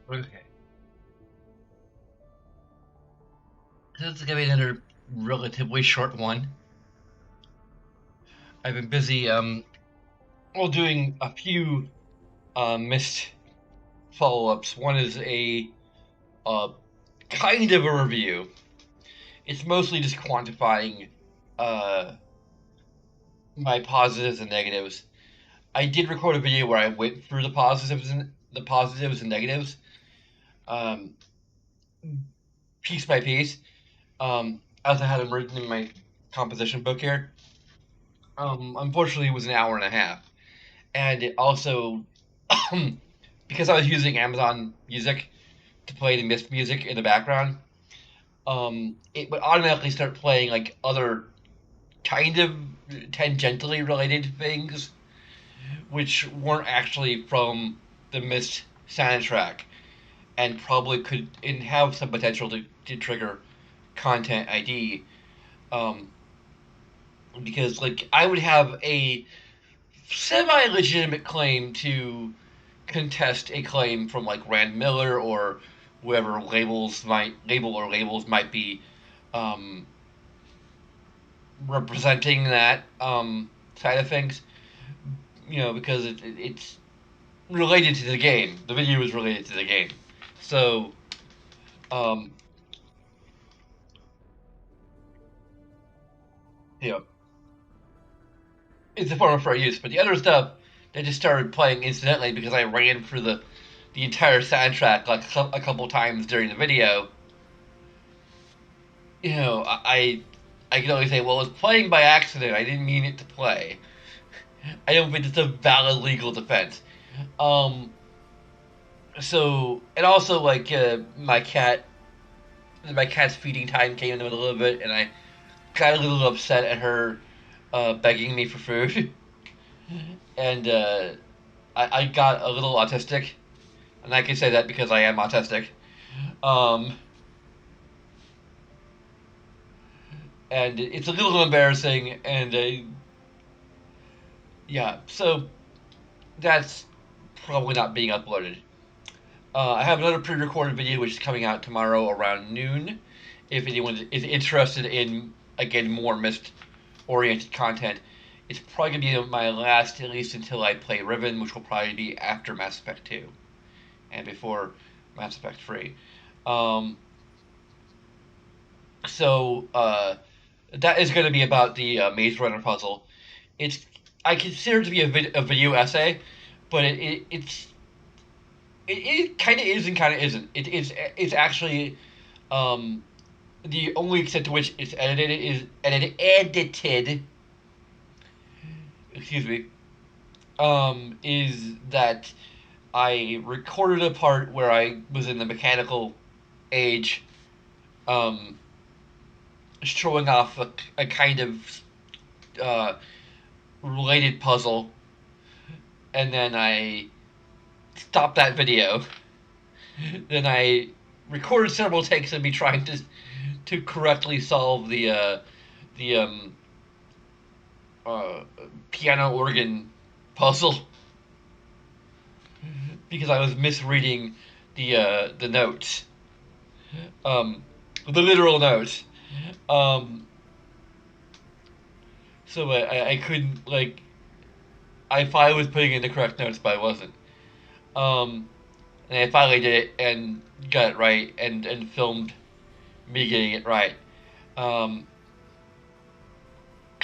Okay. This is gonna be another relatively short one. I've been busy, doing a few missed follow-ups. One is a uh, kind of a review. It's mostly just quantifying uh, my positives and negatives. I did record a video where I went through the positives and negatives, um, piece by piece, as I had them written in my composition book here. Unfortunately, it was an hour and a half, and it also because I was using Amazon Music to play the Mist music in the background, it would automatically start playing like other kind of tangentially related things, which weren't actually from the Mist soundtrack, and probably could and have some potential to trigger content ID. Um, because like I would have a semi-legitimate claim to contest a claim from like Rand Miller or whoever labels might be um, representing that side of things. Because it's related to the game. The video is related to the game, so um, you know it's a form of fair use. But the other stuff they just started playing incidentally because I ran through the entire soundtrack like a couple times during the video. I can only say, well, it's playing by accident. I didn't mean it to play. I don't think it's a valid legal defense. Um, and also like my cat's feeding time came in a little bit, and I got a little upset at her begging me for food, and I got a little autistic, and I can say that because I am autistic. Um, and it's a little embarrassing, and yeah, so that's probably not being uploaded. I have another pre-recorded video which is coming out tomorrow around noon. If anyone is interested in again more Mist-oriented content, it's probably gonna be my last, at least until I play Riven, which will probably be after Mass Effect 2 and before Mass Effect 3. Um, so that is going to be about the Maze Runner puzzle. It's I consider it to be a video essay, but it kind of is and kind of isn't. It's actually um, the only extent to which it's edited. Excuse me. Is that I recorded a part where I was in the mechanical age, um, showing off a kind of uh, related puzzle, and then I stopped that video. Then I recorded several takes of me trying to correctly solve the uh, piano organ puzzle because I was misreading the notes, um, the literal notes. Um, so I couldn't like I thought I was putting in the correct notes, but I wasn't. Um, and I finally did it and got it right and filmed me getting it right. Um,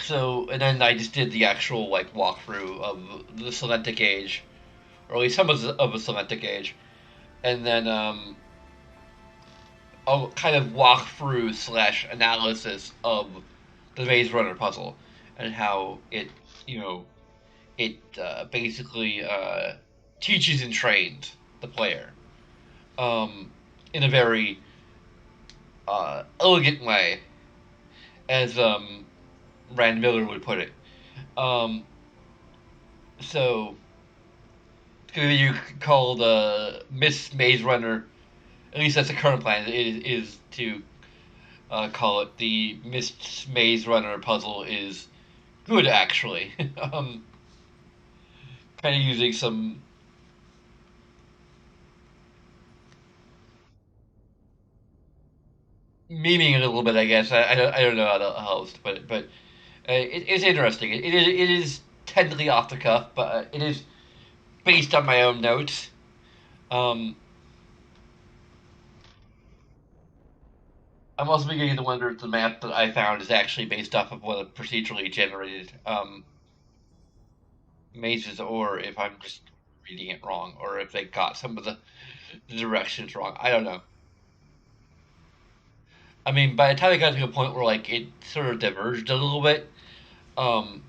and then I just did the actual like walkthrough of the Selentic Age, or at least some of the Selentic Age, and then I'll kind of walk through slash analysis of the Maze Runner puzzle and how you know, it basically teaches and trains the player um, in a very elegant way, as Rand Miller would put it. Um, so it's going to be called Miss Maze Runner. At least that's the current plan. Is to call it the Miss Maze Runner puzzle is good actually. um, Kind of using some memeing a little bit, I guess. I don't know how to host, but it's interesting. It is technically off the cuff, but it is based on my own notes. Um, I'm also beginning to wonder if the map that I found is actually based off of one of the procedurally generated mazes, or if I'm just reading it wrong, or if they got some of the directions wrong. I don't know. I mean, by the time I got to a point where like it sort of diverged a little bit, um,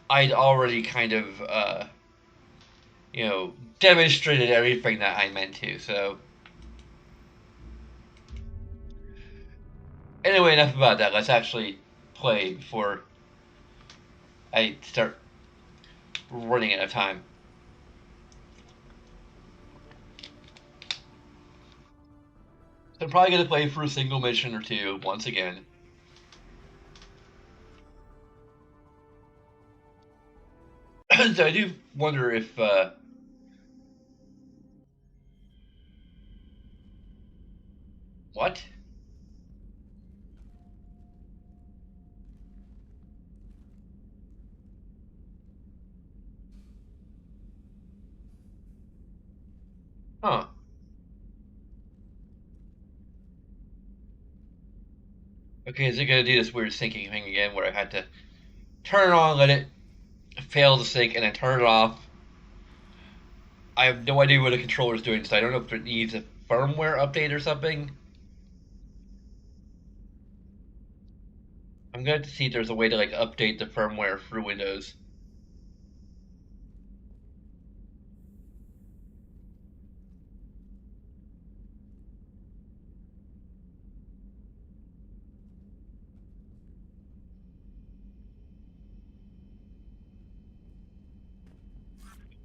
I'd already kind of demonstrated everything that I meant to. So anyway, enough about that. Let's actually play before I start running out of time. So I'm probably gonna play for a single mission or two once again. So I do wonder if what? Huh? Okay, is it gonna do this weird syncing thing again where I had to turn it on, let it fail to sync, and then turn it off? I have no idea what the controller is doing, so I don't know if it needs a firmware update or something. I'm going to see if there's a way to like update the firmware through Windows.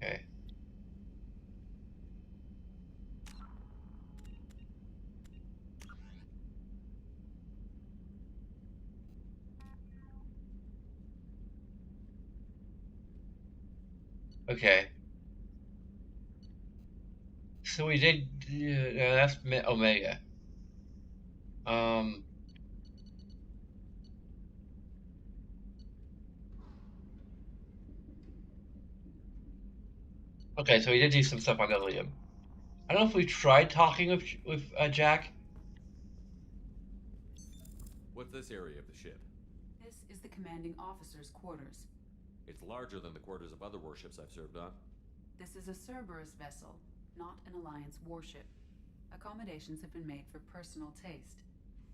Okay. Okay. So we did. That's Omega. Um. Okay, so we did do some stuff on Ilium. I don't know if we tried talking with Jack. What's this area of the ship? This is the commanding officer's quarters. It's larger than the quarters of other warships I've served on. This is a Cerberus vessel, not an Alliance warship. Accommodations have been made for personal taste.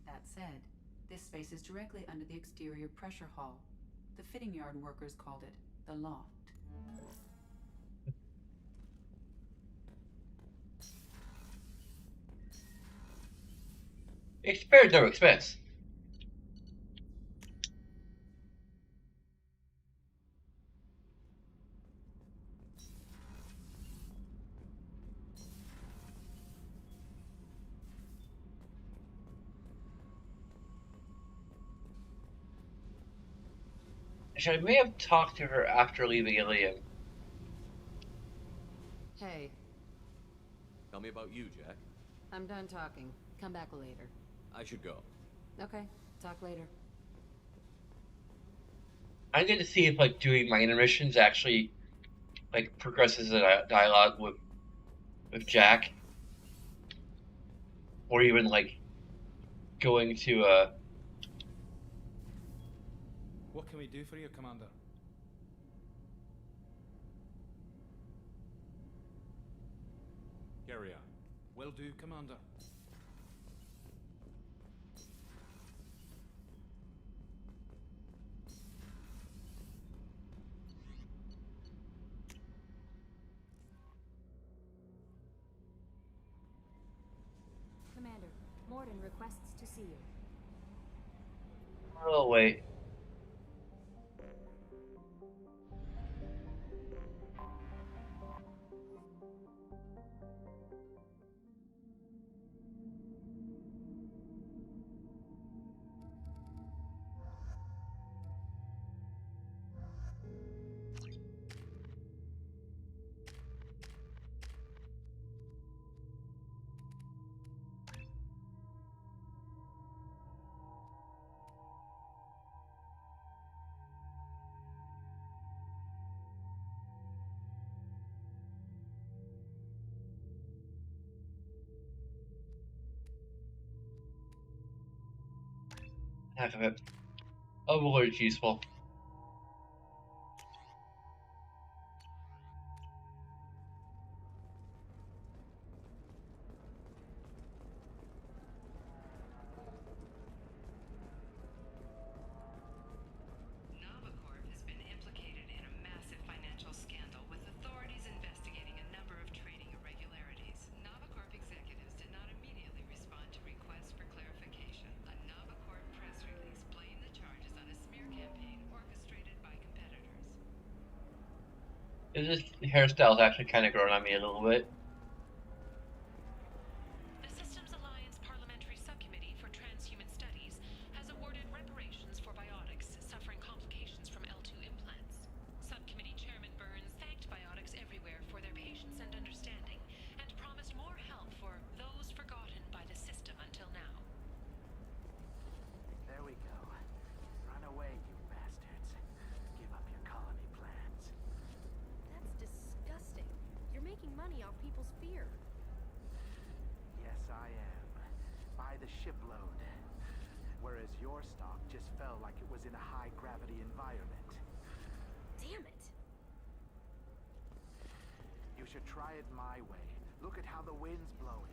That said, this space is directly under the exterior pressure hull. The fitting yard workers called it the loft. It's spared no expense. Actually, I may have talked to her after leaving Ilium. Hey, Tell me about you, Jack. I'm done talking. Come back later. I should go. Okay, talk later. I'm going to see if like doing my intermissions actually like progresses a dialogue with Jack, or even like going to What can we do for you, Commander? Carry on. Will do, Commander. Commander, Morden requests to see you. oh wait. Half of it. Overload is useful. Novacorp has been implicated in a massive financial scandal, with authorities investigating a number of trading irregularities. Novacorp executives did not immediately respond to requests for clarification. A Novacorp press release blamed the charges on a smear campaign orchestrated by competitors. This hairstyle's actually kind of grown on me a little bit. The Systems Alliance Parliamentary Subcommittee for Transhuman Studies has awarded reparations for biotics suffering complications from L2 implants. Subcommittee Chairman Burns thanked biotics everywhere for their patience and understanding, and promised more help for those forgotten by the system until now. There we go. Run away, you bastards. Give up your colony plans. That's disgusting. You're making money off people's fear. Yes, I am. By the shipload. Whereas your stock just fell like it was in a high-gravity environment. Damn it. You should try it my way. Look at how the wind's blowing.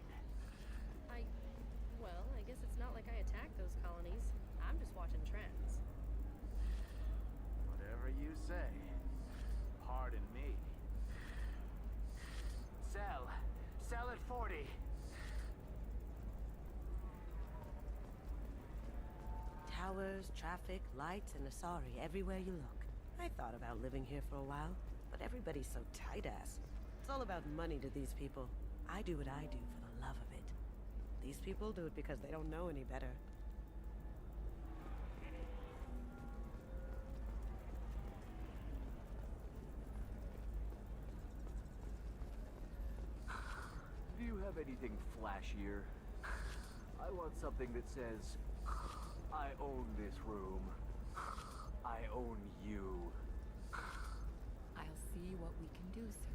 Well, I guess it's not like I attacked those colonies. I'm just watching trends. Whatever you say. Pardon me. Sell. Sell at 40. Towers, traffic, lights, and Asari everywhere you look. I thought about living here for a while, but everybody's so tight-ass. It's all about money to these people. I do what I do for the love of it. These people do it because they don't know any better. Do you have anything flashier? I want something that says, I own this room. I own you. I'll see what we can do, sir.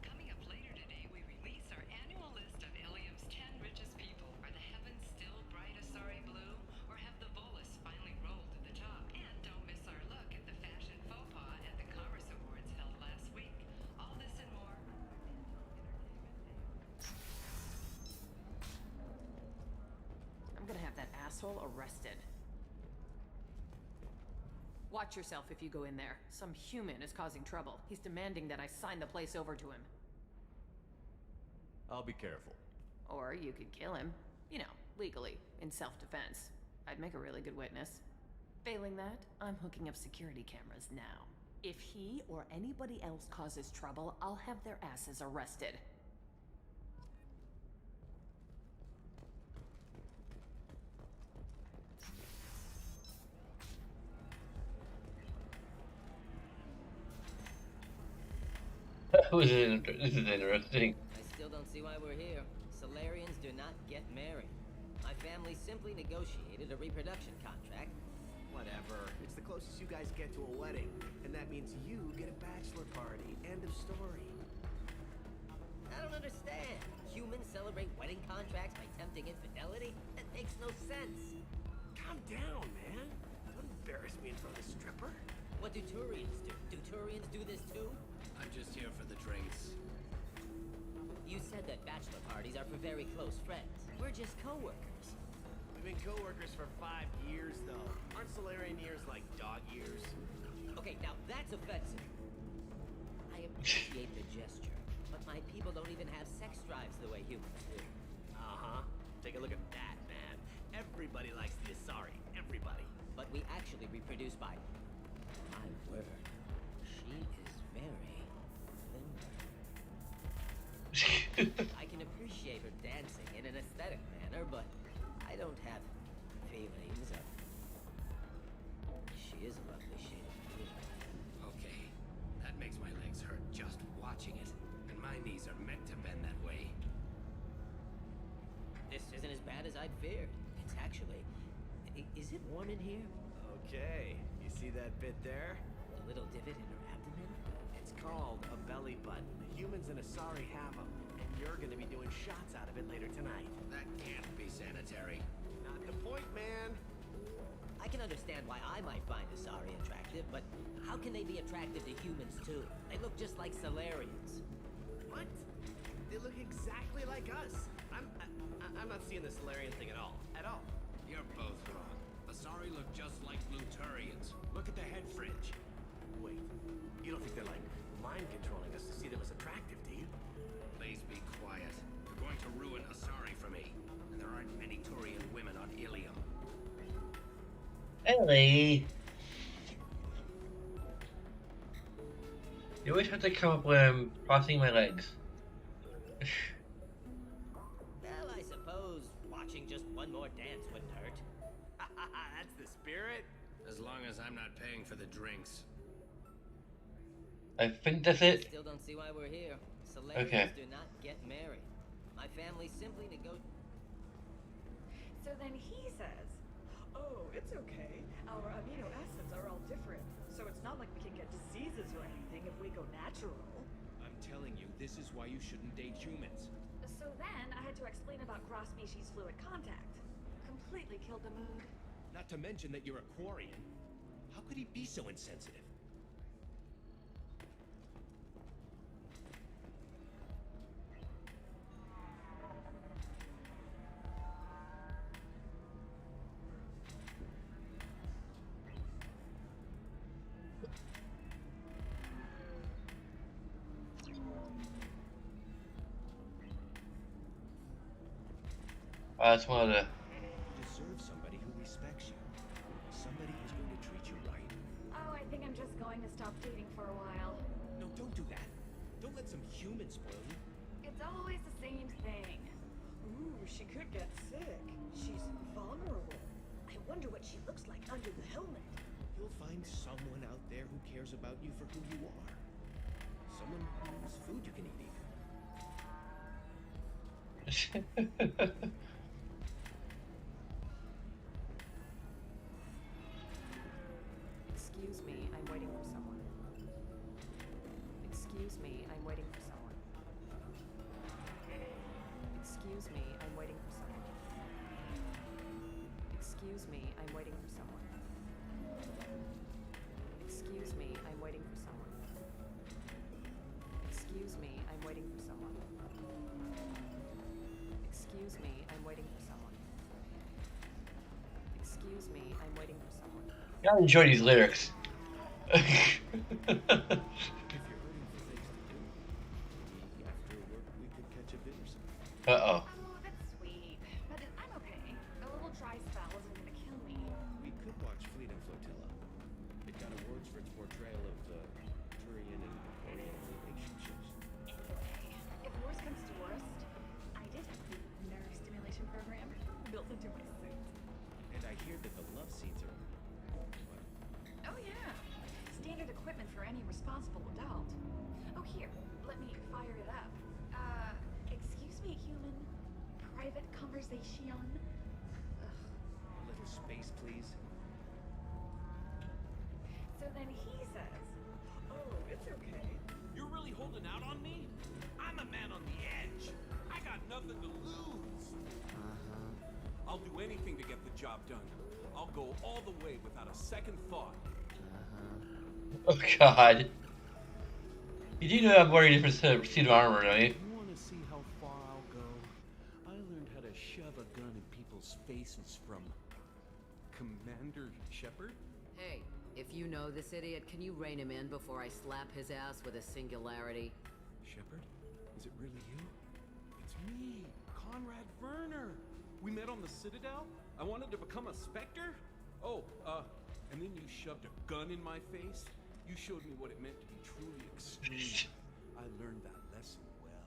Coming up later today, we release our annual list of Ilium's 10 richest people. Are the heavens still bright Asari blue, or have the Volus finally rolled to the top? And don't miss our look at the fashion faux pas at the Commerce Awards held last week. All this and more. I'm gonna have that asshole arrested. Watch yourself if you go in there. Some human is causing trouble. He's demanding that I sign the place over to him. I'll be careful. Or you could kill him. You know, legally, in self-defense. I'd make a really good witness. Failing that, I'm hooking up security cameras now. If he or anybody else causes trouble, I'll have their asses arrested. This is interesting. I still don't see why we're here. Solarians do not get married. My family simply negotiated a reproduction contract. Whatever. It's the closest you guys get to a wedding. And that means you get a bachelor party. End of story. I don't understand. Humans celebrate wedding contracts by tempting infidelity? That makes no sense. Calm down, man. Don't embarrass me in front of a stripper. What do Turians do? Do Turians do this too? I'm just here for the drinks. You said that bachelor parties are for very close friends. We're just co-workers. We've been co-workers for 5 years, though. Aren't Solarian years like dog years? Okay, now that's offensive. I appreciate the gesture, but my people don't even have sex drives the way humans do. Uh-huh. Take a look at that, man. Everybody likes the Asari. Everybody. But we actually reproduce by... My word. She is very limber. I can appreciate her dancing in an aesthetic manner, but I don't have feelings of... She is a lovely shade of blue. Okay. That makes my legs hurt just watching it. And my knees are meant to bend that way. This isn't as bad as I'd feared. It's actually... Is it warm in here? Okay. You see that bit there? The little divot in her abdomen? It's called a belly button. Humans in Asari have them, and you're gonna be doing shots out of it later tonight. That can't be sanitary. Not the point, man. I can understand why I might find Asari attractive, but how can they be attractive to humans too? They look just like Solarians. What? They look exactly like us. I'm not seeing the Solarian thing at all. At all. You're both wrong. Asari look just like Bluturians. Look at the head fringe. Wait, you don't think they're like mind controlling us to see them as attractive, do you? Please be quiet. You're going to ruin Asari for me. And there aren't many Turian women on Ilium. Ellie! You always have to come up when I'm crossing my legs. Well, I suppose watching just one more dance wouldn't hurt. That's the spirit. As long as I'm not paying for the drinks. I think that's it. Still don't see why we're here. Solarians Okay. do not get married. My family simply So then he says, oh, it's okay. Our amino acids are all different. So it's not like we can get diseases or anything if we go natural. I'm telling you, this is why you shouldn't date humans. So then I had to explain about cross-species fluid contact. Completely killed the mood. Not to mention that you're a Quarian. How could he be so insensitive? I just wanted to. You deserve somebody who respects you. Somebody who's going to treat you right. Oh, I think I'm just going to stop dating for a while. No, don't do that. Don't let some human spoil you. It's always the same thing. Ooh, she could get sick. She's vulnerable. I wonder what she looks like under the helmet. You'll find someone out there who cares about you for who you are. Someone whose food you can eat even. Excuse me, I'm waiting for someone. Excuse me, I'm waiting for someone. Excuse me, I'm waiting for someone. Excuse me, I'm waiting for someone. Excuse me, I'm waiting for someone. Excuse me, I'm waiting for someone. Excuse me, I'm waiting for someone. Excuse me, I'm waiting for someone. I enjoy these lyrics. If you're hurting for things to do, maybe after work we could catch a bit or something. Uh-oh. Oh, that's sweet. But I'm okay. A little dry spell isn't gonna kill me. We could watch Fleet and Flotilla. It got awards for its portrayal of Turian and Quarian relationships. Anyway, if worst comes to worst, I did have the nerve stimulation program built into my suit. And I hear that the love scenes are... Oh yeah. Standard equipment for any responsible adult. Oh here, let me fire it up. Excuse me, human. Private conversation. Ugh. A little space, please. So then he says, oh, it's okay. You're really holding out on me? I'm a man on the edge. I got nothing to lose. I'll do anything to get the job done. I'll go all the way without a second thought. Oh god. You do know I'm wearing a different suit of armor, right? You want to see how far I'll go? I learned how to shove a gun in people's faces from Commander Shepard. Hey, if you know this idiot, can you rein him in before I slap his ass with a singularity? Shepard? Is it really you? It's me, Conrad Werner. We met on the Citadel. I wanted to become a Spectre. Oh, and then you shoved a gun in my face. You showed me what it meant to be truly extreme. I learned that lesson well.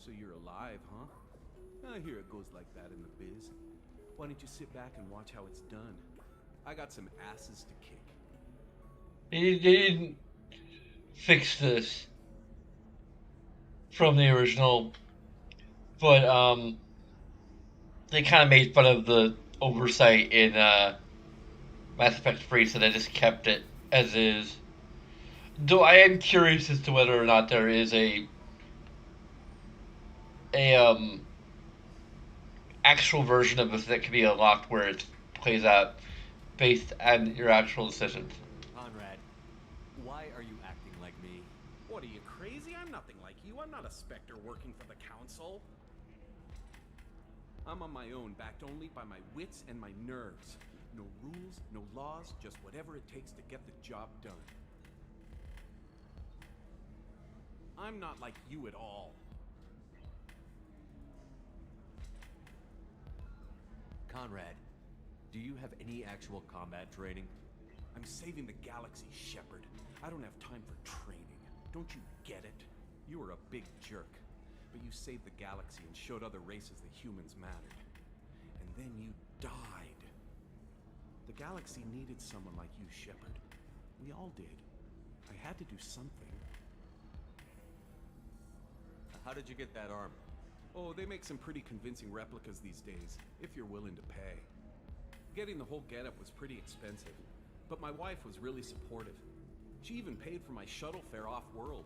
So you're alive, huh? I hear it goes like that in the biz. Why don't you sit back and watch how it's done? I got some asses to kick. They didn't fix this from the original, but they kind of made fun of the oversight in Mass Effect 3, so they just kept it as is. Though I am curious as to whether or not there is a actual version of this that can be unlocked where it plays out based on your actual decisions. Conrad, why are you acting like me? What, are you crazy? I'm nothing like you. I'm not a Spectre working for the Council. I'm on my own, backed only by my wits and my nerves. No rules, no laws, just whatever it takes to get the job done. I'm not like you at all. Conrad, do you have any actual combat training? I'm saving the galaxy, Shepard. I don't have time for training. Don't you get it? You were a big jerk, but you saved the galaxy and showed other races that humans mattered. And then you died. The galaxy needed someone like you, Shepard. We all did. I had to do something. How did you get that armor? Oh, they make some pretty convincing replicas these days, if you're willing to pay. Getting the whole getup was pretty expensive, but my wife was really supportive. She even paid for my shuttle fare off-world.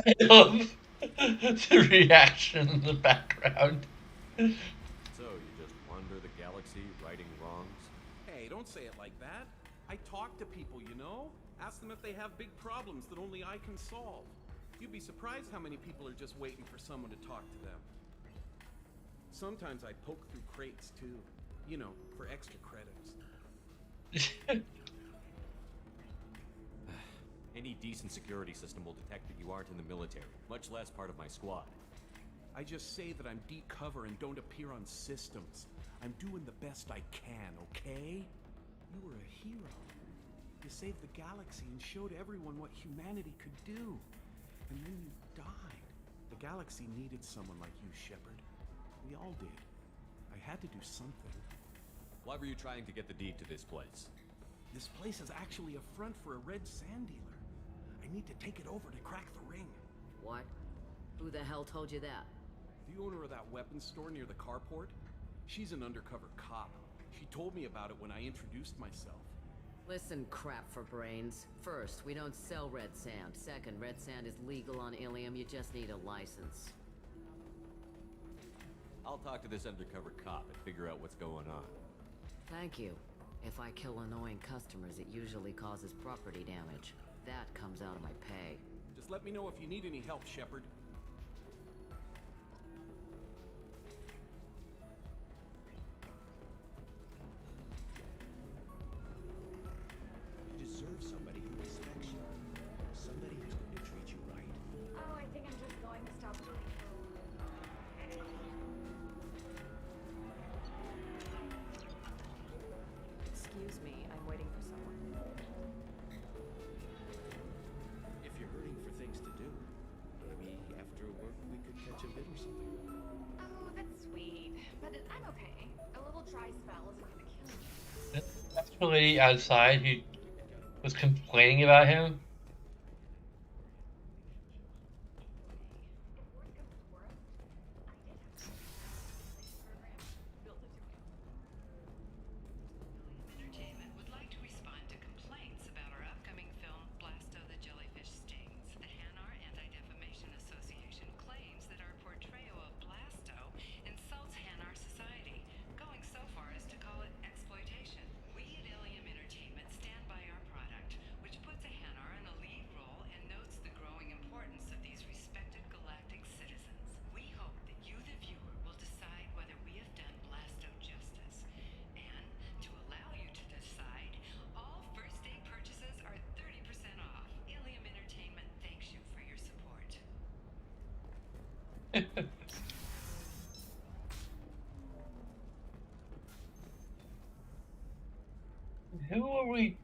I love the reaction in the background. So, you just wander the galaxy, righting wrongs? Hey, don't say it like that. I talk to people, you know? Ask them if they have big problems that only I can solve. You'd be surprised how many people are just waiting for someone to talk to them. Sometimes I poke through crates, too. You know, for extra credits. Any decent security system will detect that you aren't in the military, much less part of my squad. I just say that I'm deep cover and don't appear on systems. I'm doing the best I can, okay? You were a hero. You saved the galaxy and showed everyone what humanity could do. And then you died. The galaxy needed someone like you, Shepard. We all did. I had to do something. Why were you trying to get the deed to this place? This place is actually a front for a red sand dealer. I need to take it over to crack the ring. What? Who the hell told you that? The owner of that weapons store near the carport? She's an undercover cop. She told me about it when I introduced myself. Listen, crap for brains. First, we don't sell red sand. Second, red sand is legal on Ilium. You just need a license. I'll talk to this undercover cop and figure out what's going on. Thank you. If I kill annoying customers, it usually causes property damage. That comes out of my pay. Just let me know if you need any help, Shepard. You deserve somebody who respects you. Somebody who's going to treat you right. Oh, I think I'm just going to stop doing it. Excuse me, I'm waiting for someone. If you're hurting for things to do, maybe after work we could catch a bit or something. Oh, that's sweet. But I'm okay. A little dry spell isn't gonna kill me. That's the lady outside who was complaining about him. Entertainment would like to respond to complaints about our upcoming film Blasto the Jellyfish Stings. The Hanar Anti-Defamation Association claims that our portrayal of Blasto insults Hanar society, going so far as to call it exploitation. We at Ilium Entertainment stand by our product, which puts a Hanar in a lead role and notes the growing importance of these respected galactic citizens. We hope that you, the viewer, will decide whether we have done Blasto justice. And to allow you to decide, all first-day purchases are 30% off. Ilium Entertainment thanks you for your support. Who are we?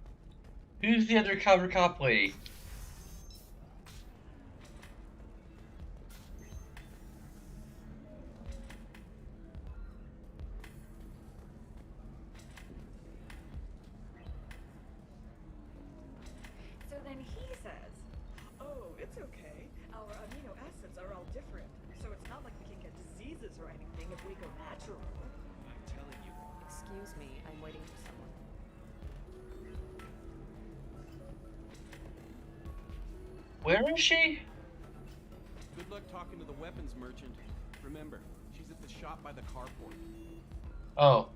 Who's the undercover cop lady? So then he says, Oh, it's okay. Our amino acids are all different, so it's not like we can get diseases or anything if we go natural. I'm telling you. Excuse me, I'm waiting for someone. Where is she? Good luck talking to the weapons merchant. Remember, she's at the shop by the carport. Oh.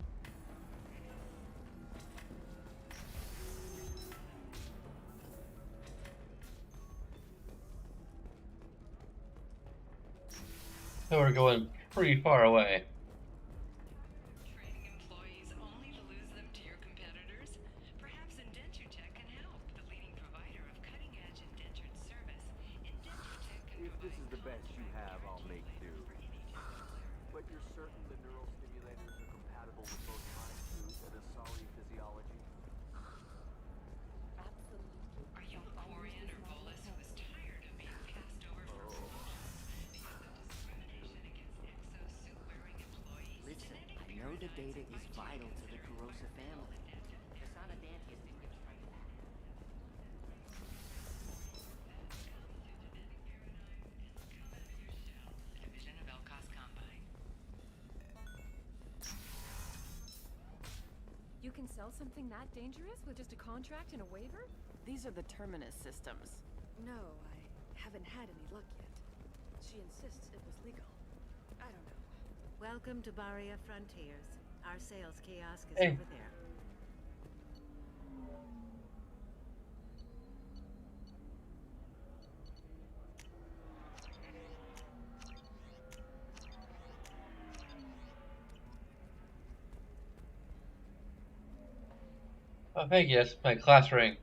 So we're going pretty far away. Training employees only to lose them to your competitors? Perhaps IndentureTech can help. The leading provider of cutting-edge indentured service. IndentureTech can If this provide is the best you have, I'll make do. But you're certain the neural stimulators are compatible with both ME2 and Asari physiology? Are you a Quarian or Volus who is tired of being passed over for promotions because of discrimination against exosuit-wearing employees? Listen, I know the data is vital to the Kurosa family. Kasana Danti has been given right back. Division of Elkos Combine. You can sell something that dangerous with just a contract and a waiver? These are the Terminus systems. No, I haven't had any luck yet. She insists it was legal. I don't know. Welcome to Baria Frontiers. Our sales kiosk is Hey. over there. Oh, thank you. That's my class ring.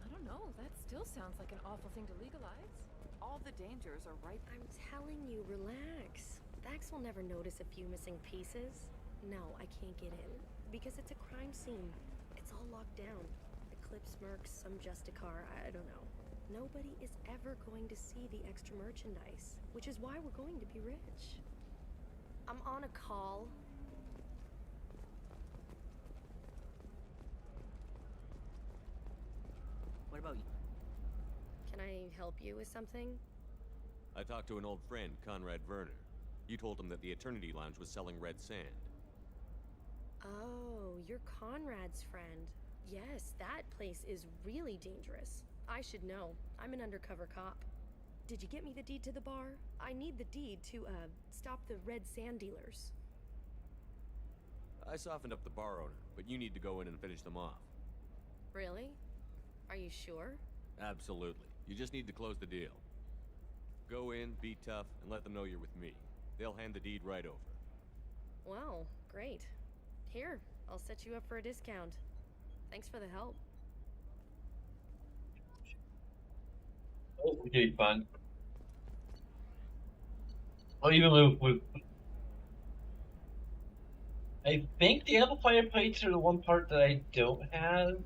I don't know, that still sounds like an awful thing to legalize. All the dangers are right. I'm telling you, relax. Vax will never notice a few missing pieces. No, I can't get in. Because it's a crime scene. It's all locked down. Eclipse mercs, some Justicar, I don't know. Nobody is ever going to see the extra merchandise, which is why we're going to be rich. I'm on a call. What about you? Can I help you with something? I talked to an old friend, Conrad Werner. You told him that the Eternity Lounge was selling red sand. Oh, you're Conrad's friend. Yes, that place is really dangerous. I should know. I'm an undercover cop. Did you get me the deed to the bar? I need the deed to, stop the red sand dealers. I softened up the bar owner, but you need to go in and finish them off. Really? Are you sure? Absolutely. You just need to close the deal. Go in, be tough, and let them know you're with me. They'll hand the deed right over. Wow, great. Here, I'll set you up for a discount. Thanks for the help. Oh, it's gonna be fun. Oh, even with I think the amplifier plates are the one part that I don't have.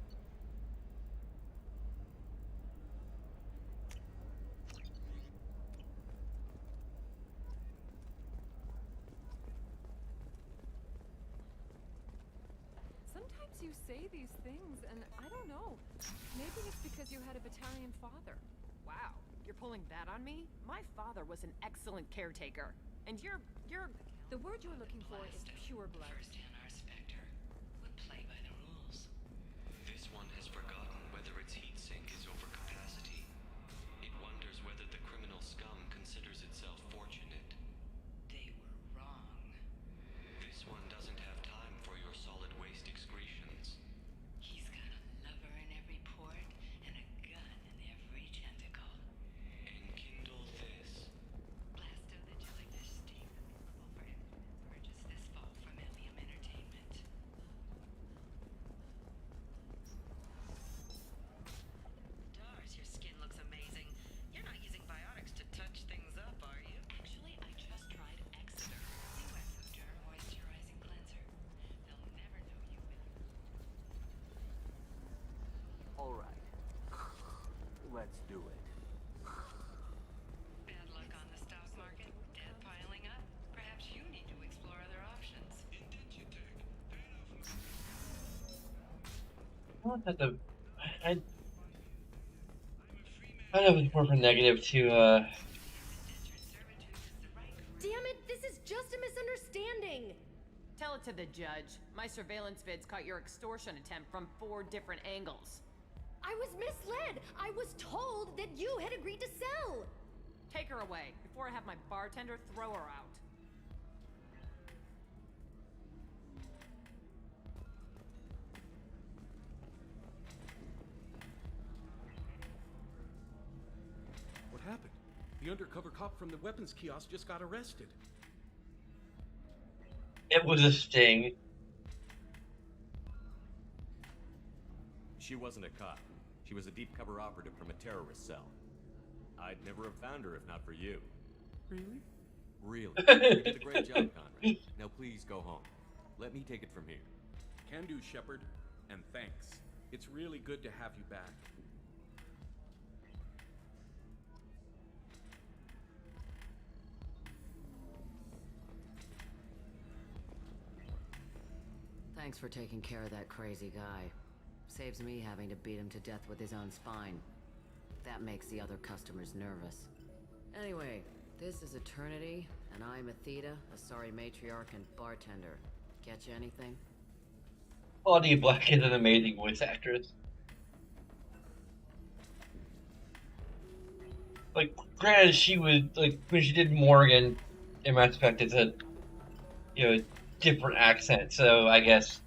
Sometimes you say these things, and I don't know. Maybe it's because you had a battalion father. Wow, you're pulling that on me? My father was an excellent caretaker. And you're... The word you're looking for is pure blood. First-hand our Spectre would play by the rules. This one has forgotten whether its heat sink is over capacity. It wonders whether the criminal scum considers itself fortunate. They were wrong. This one doesn't have time for your solid waste excretions. He's got a lover in every port and a gun in every tentacle. Enkindle this. Blasto the jellyfish steam available for purchase this fall from Helium Entertainment. Dars, your skin looks amazing. You're not using biotics to touch things up, are you? Actually, I just tried Exeter. New Exoderm Moisturizing Cleanser. They'll never know you with. Alright. Let's do it. Bad luck on the stock market, debt piling up. Perhaps you need to explore other options. don't have to. I I don't know if it's more for negative to Damn it, this is just a misunderstanding! Tell it to the judge. My surveillance vids caught your extortion attempt from 4 different angles. I was misled! I was told that you had agreed to sell! Take her away, before I have my bartender throw her out. What happened? The undercover cop from the weapons kiosk just got arrested. it was a sting. She wasn't a cop. She was a deep cover operative from a terrorist cell. I'd never have found her if not for you. Really? Really. You did a great job, Conrad. Now please go home. Let me take it from here. Can do, Shepard. And thanks. It's really good to have you back. Thanks for taking care of that crazy guy. Saves me having to beat him to death with his own spine. That makes the other customers nervous. Anyway, this is Eternity, and I'm Athena, a sorry matriarch and bartender. Get you anything? Claudia Black is an amazing voice actress. Like, granted, she was like when she did Morgan in Mass Effect, it's a different accent. So I guess.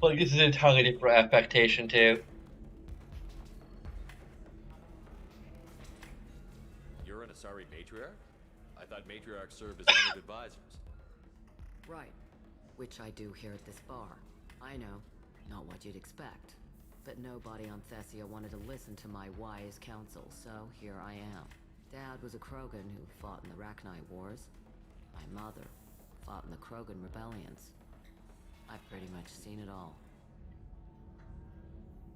Like, this is an entirely different affectation too. You're an Asari matriarch? I thought matriarchs served as honored advisors. Right. Which I do here at this bar. I know, not what you'd expect. But nobody on Thessia wanted to listen to my wise counsel, so here I am. Dad was a Krogan who fought in the Rachni Wars. My mother fought in the Krogan rebellions. I've pretty much seen it all.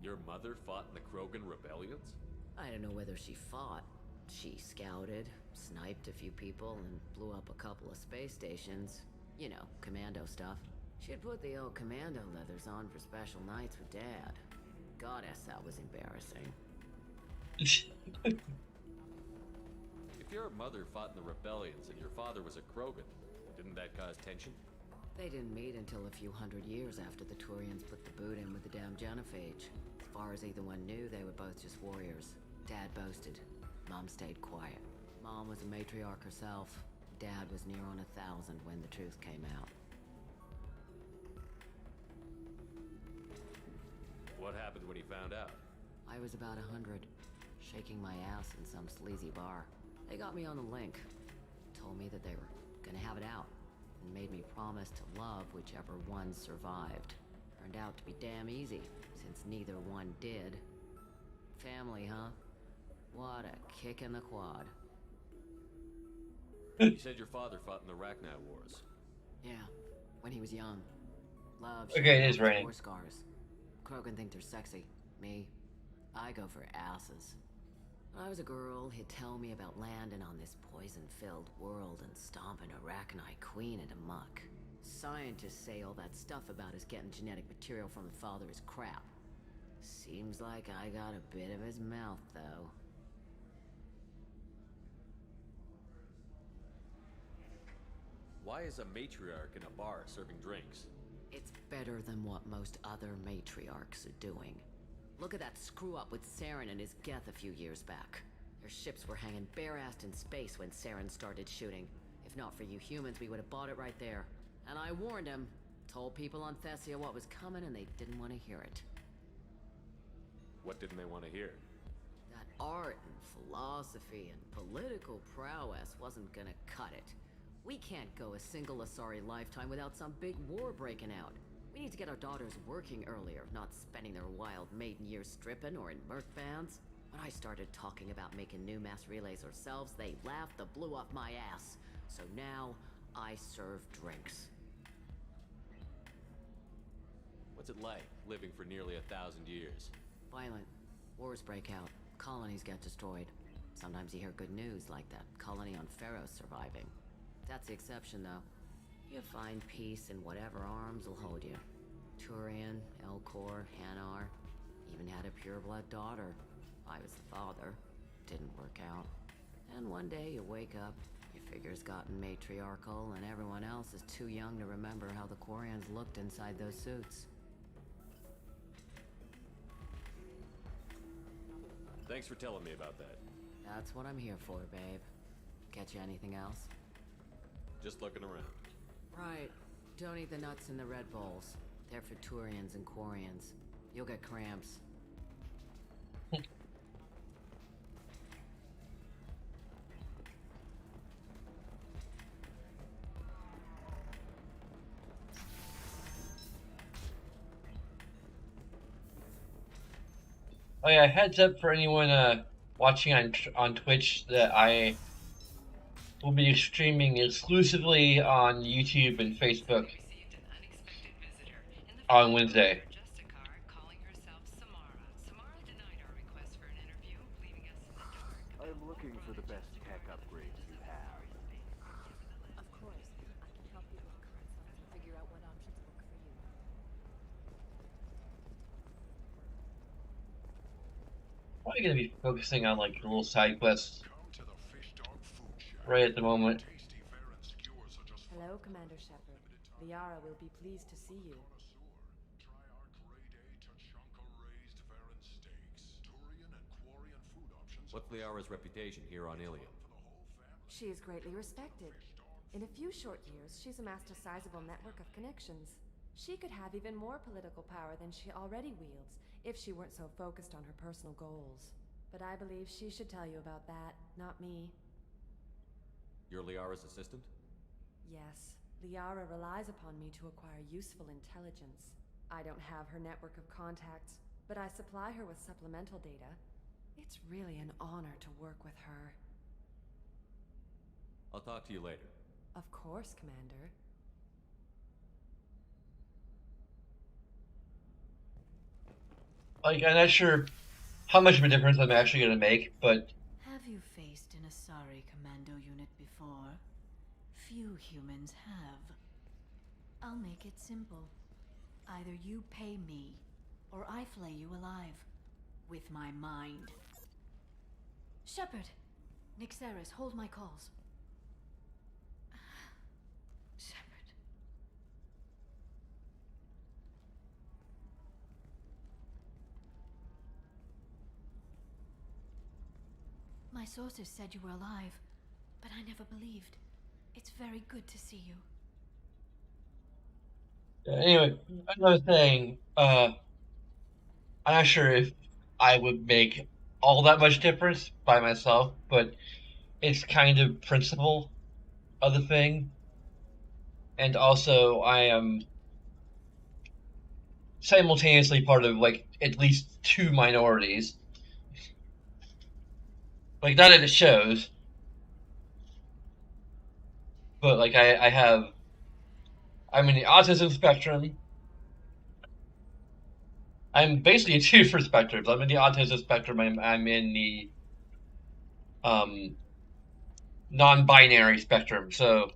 Your mother fought in the Krogan rebellions? I don't know whether she fought. She scouted, sniped a few people, and blew up a couple of space stations. You know, commando stuff. She'd put the old commando leathers on for special nights with Dad. Goddess, that was embarrassing. If your mother fought in the rebellions and your father was a Krogan, didn't that cause tension? They didn't meet until a few hundred years after the Turians put the boot in with the damn Genophage. As far as either one knew, they were both just warriors. Dad boasted. Mom stayed quiet. Mom was a matriarch herself. Dad was near on 1,000 when the truth came out. What happened when he found out? I was about 100, shaking my ass in some sleazy bar. They got me on the link. Told me that they were gonna have it out. And made me promise to love whichever one survived. Turned out to be damn easy, since neither one did. Family, huh? What a kick in the quad. You said your father fought in the Rachni Wars. Yeah, when he was young. Love Okay, it is showing off raining. war scars. Krogan think they're sexy. Me, I go for asses. When I was a girl, he'd tell me about landing on this poison-filled world and stomping a Rachni queen into muck. Scientists say all that stuff about us getting genetic material from the father is crap. Seems like I got a bit of his mouth, though. Why is a matriarch in a bar serving drinks? It's better than what most other matriarchs are doing. Look at that screw-up with Saren and his Geth a few years back. Their ships were hanging bare-assed in space when Saren started shooting. If not for you humans, we would have bought it right there. And I warned him. Told people on Thessia what was coming and they didn't want to hear it. What didn't they want to hear? That art and philosophy and political prowess wasn't gonna cut it. We can't go a single Asari lifetime without some big war breaking out. We need to get our daughters working earlier, not spending their wild maiden years stripping or in merc bands. When I started talking about making new mass relays ourselves, they laughed the blue off my ass. So now, I serve drinks. What's it like, living for nearly 1,000 years? Violent. Wars break out. Colonies get destroyed. Sometimes you hear good news, like that colony on Pharaoh surviving. That's the exception, though. You find peace in whatever arms will hold you. Turian, Elcor, Hanar, even had a pureblood daughter. I was the father. Didn't work out. And one day you wake up, your figure's gotten matriarchal, and everyone else is too young to remember how the Quarians looked inside those suits. Thanks for telling me about that. That's what I'm here for, babe. Catch you anything else? Just looking around. Right. Don't eat the nuts in the Red Bowls. They're for Turians and Quarians. You'll get cramps. Oh yeah, heads up for anyone watching on Twitch that I will be streaming exclusively on YouTube and Facebook on Wednesday. I'm looking for the best tech upgrades you have. Of course, I can help you with current funds and figure out what options work for you. Probably gonna be focusing on like little side quests right at the moment. Hello, Commander Shepard. Liara will be pleased to see you. What's Liara's reputation here on Ilium? She is greatly respected. In a few short years, she's amassed a sizable network of connections. She could have even more political power than she already wields, if she weren't so focused on her personal goals. But I believe she should tell you about that, not me. You're Liara's assistant? Yes, Liara relies upon me to acquire useful intelligence. I don't have her network of contacts, but I supply her with supplemental data. It's really an honor to work with her. I'll talk to you later. Of course, Commander. Like, I'm not sure how much of a difference I'm actually gonna make, but Have you faced an Asari commando unit before? Few humans have. I'll make it simple. Either you pay me, or I flay you alive. With my mind. Shepard! Nixeris, hold my calls. Shepard. My sources said you were alive, but I never believed. It's very good to see you. anyway, as I was saying, I'm not sure if I would make all that much difference by myself, but it's kind of principle of the thing. And also, I am simultaneously part of like at least two minorities. Like not in the shows, but like I'm in the autism spectrum. I'm basically in two different spectrums. I'm in the autism spectrum. I'm in the non-binary spectrum. So,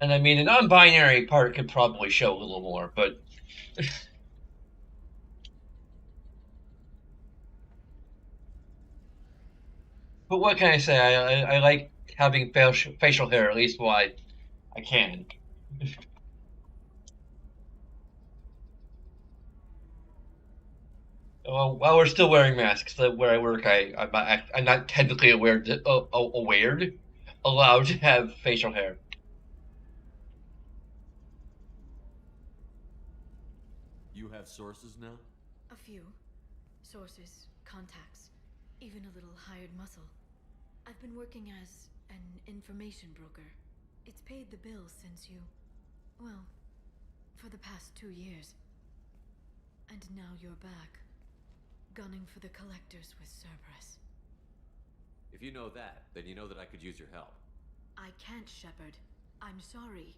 and I mean the non-binary part could probably show a little more, but but what can I say? I like having facial hair at least while I can. Well, while we're still wearing masks, where I work, I'm not technically allowed to have facial hair. You have sources now? A few. Sources, contacts, even a little hired muscle. I've been working as an information broker. It's paid the bills since you... well, for the past 2 years. And now you're back. Gunning for the collectors with Cerberus. If you know that, then you know that I could use your help. I can't, Shepard. I'm sorry.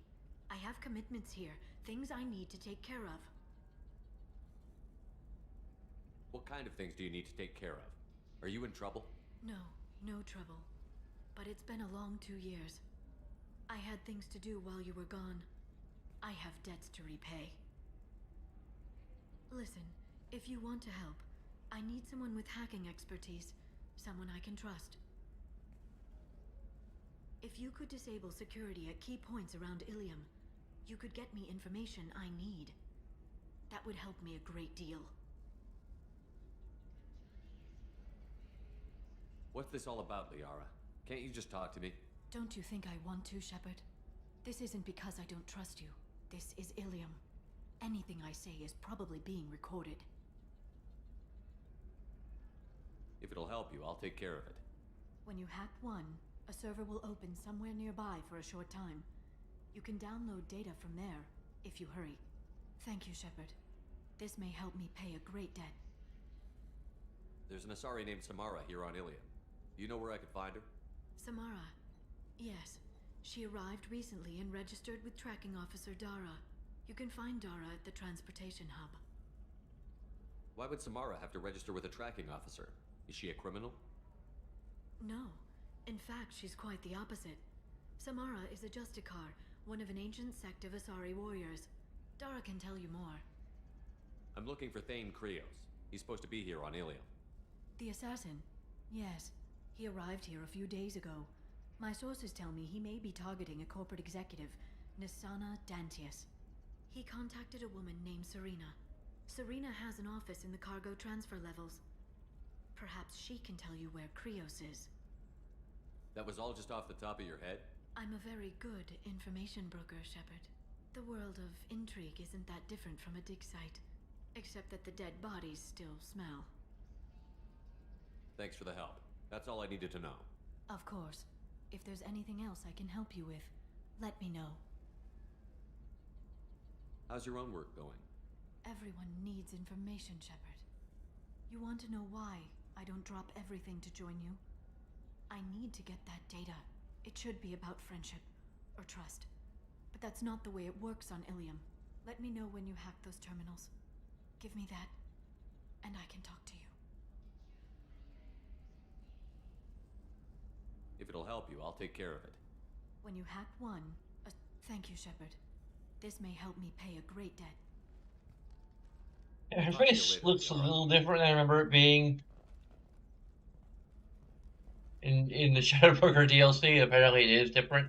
I have commitments here, things I need to take care of. What kind of things do you need to take care of? Are you in trouble? No, no trouble. But it's been a long 2 years. I had things to do while you were gone. I have debts to repay. Listen, if you want to help, I need someone with hacking expertise. Someone I can trust. If you could disable security at key points around Ilium, you could get me information I need. That would help me a great deal. What's this all about, Liara? Can't you just talk to me? Don't you think I want to, Shepard? This isn't because I don't trust you. This is Ilium. Anything I say is probably being recorded. If it'll help you, I'll take care of it. When you hack one, a server will open somewhere nearby for a short time. You can download data from there, if you hurry. Thank you, Shepard. This may help me pay a great debt. There's an Asari named Samara here on Ilium. Do you know where I could find her? Samara. Yes. She arrived recently and registered with Tracking Officer Dara. You can find Dara at the transportation hub. Why would Samara have to register with a tracking officer? Is she a criminal? No. In fact, she's quite the opposite. Samara is a Justicar, one of an ancient sect of Asari warriors. Dara can tell you more. I'm looking for Thane Krios. He's supposed to be here on Ilium. The assassin? Yes. He arrived here a few days ago. My sources tell me he may be targeting a corporate executive, Nisana Dantius. He contacted a woman named Serena. Serena has an office in the cargo transfer levels. Perhaps she can tell you where Krios is. That was all just off the top of your head? I'm a very good information broker, Shepard. The world of intrigue isn't that different from a dig site, except that the dead bodies still smell. Thanks for the help. That's all I needed to know. Of course. If there's anything else I can help you with, let me know. How's your own work going? Everyone needs information, Shepard. You want to know why I don't drop everything to join you? I need to get that data. It should be about friendship or trust. But that's not the way it works on Ilium. Let me know when you hack those terminals. Give me that, and I can talk to you. If it'll help you, I'll take care of it. When you hack one, thank you, Shepard. This may help me pay a great debt. Yeah, her face looks a little different than I remember it being in the Shadowbroker DLC. Apparently it is different.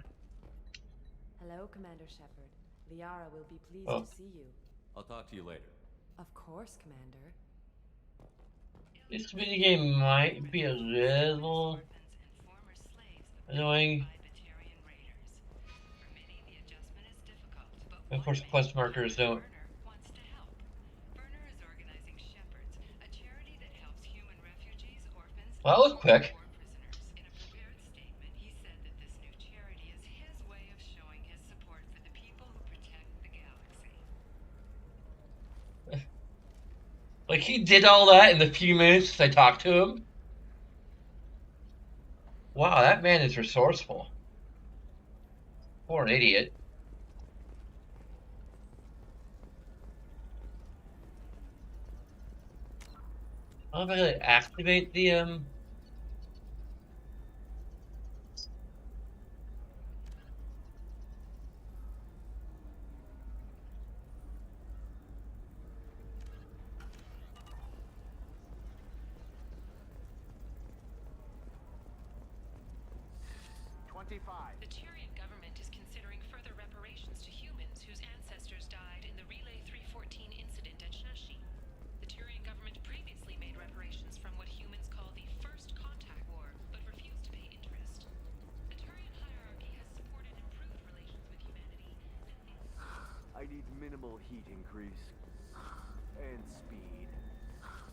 Hello, Commander Shepard. Liara will be pleased to see you. I'll talk to you later. Of course, Commander. This minigame might be a little annoying. Of course, quest markers don't. Well, that was quick. Like, he did all that in the few minutes I talked to him. Wow, that man is resourceful. Poor an idiot. I don't know if I could activate the The Tyrian government is considering further reparations to humans whose ancestors died in the Relay 314 incident at Shashi. The Tyrian government previously made reparations from what humans call the First Contact War, but refused to pay interest. The Tyrian hierarchy has supported improved relations with humanity. I need minimal heat increase. And speed.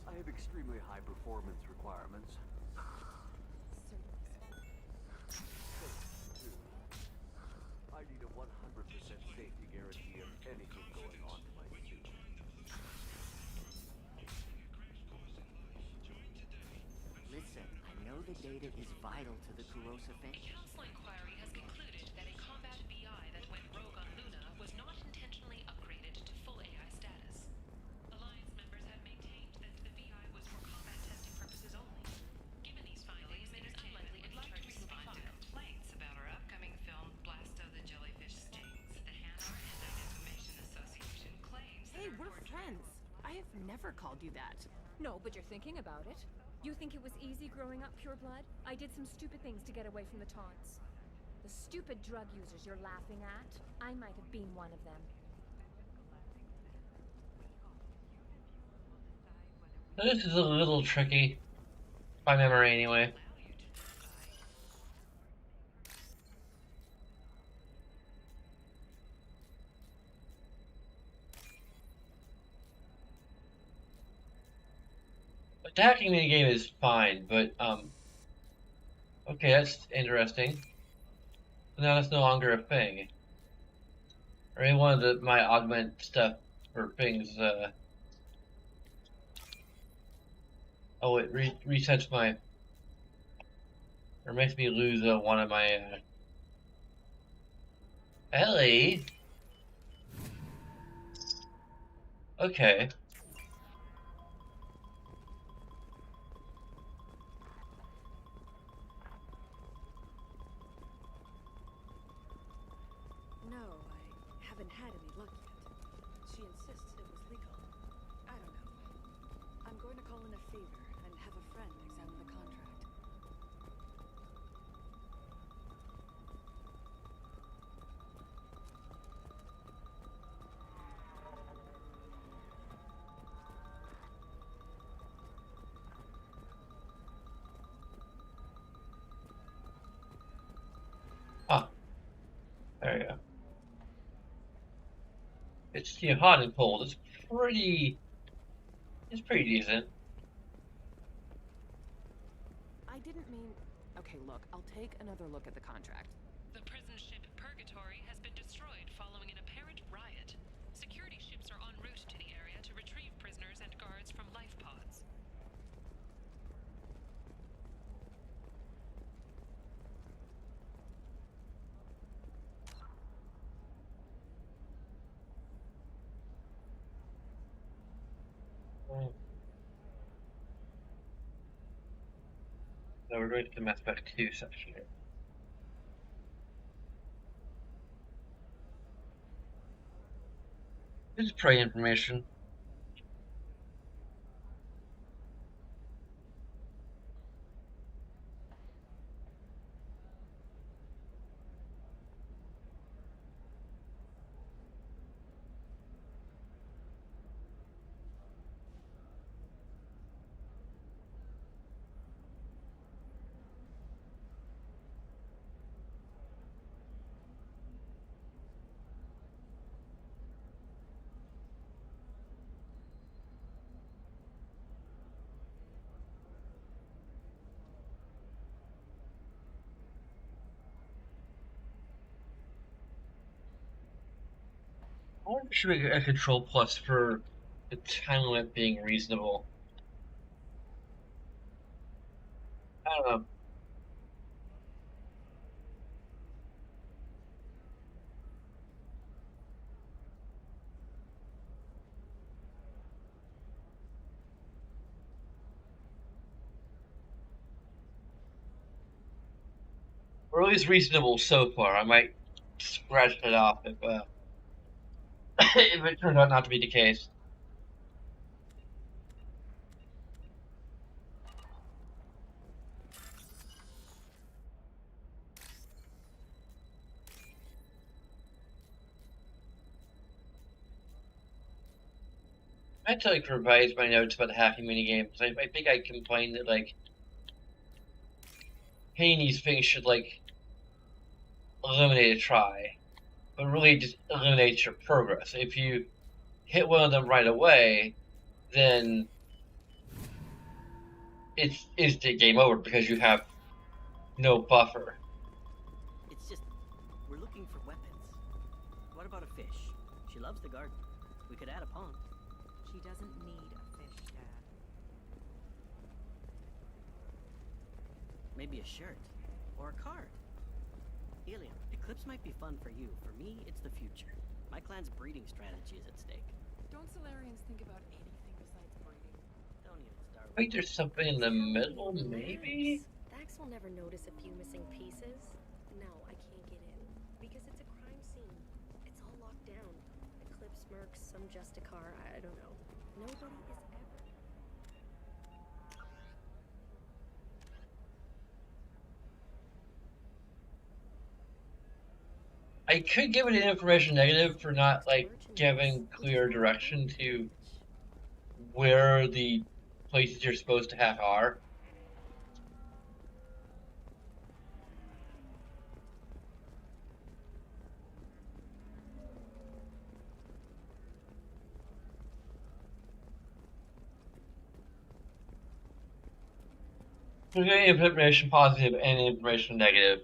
I have extremely high performance requirements. I need a 100% safety guarantee of anything going on to my suit. Listen, I know the data is vital to the corrosive A council inquiry has concluded that a combat VI that went rogue on Luna was not intentionally upgraded to full AI status. Alliance members have maintained that the VI was never called you that. No, but you're thinking about it. You think it was easy growing up pure blood? I did some stupid things to get away from the taunts. The stupid drug users you're laughing at, I might have been one of them. This is a little tricky. By memory, anyway. The hacking minigame is fine, but, okay, that's interesting. Now that's no longer a thing. Or any one of my augment stuff for things, oh, it resets my, or makes me lose, one of my, Ellie? Okay. No, I haven't had any luck yet. She insists it was legal. I don't know. I'm going to call in a favor and have a friend examine the contract. Ah. There you go. It's, hot and cold. It's pretty decent. I didn't mean... Okay, look, I'll take another look at the contract. The prison ship Purgatory has been destroyed following an apparent riot. Security ships are en route to the area to retrieve prisoners and guards from life pods. So we're going to the Mass Effect 2 section here. This is prey information. I wonder if we should make a control plus for the time limit being reasonable. I don't know. Or at least reasonable so far. I might scratch it off if if it turns out not to be the case. I had to like revise my notes about the hacking minigame because I think I complained that like hitting these things should like eliminate a try, but really just eliminates your progress. If you hit one of them right away, then it's instant game over because you have no buffer. It's just, we're looking for weapons. What about a fish? She loves the garden. We could add a pond. She doesn't need a fish, Dad. Maybe a shirt. Or a card. Helium, Eclipse might be fun for you. For me, it's the future. My clan's breeding strategy is at stake. Don't Solarians think about anything besides breeding? Don't even start with... Wait, there's something in the middle, maybe? Thax will never notice a few missing pieces. No, I can't get in. Because it's a crime scene. It's all locked down. Eclipse mercs, some Justicar, I don't know. Nobody is ever. I could give it an information negative for not like giving clear direction to where the places you're supposed to have are. There's any information positive and information negative.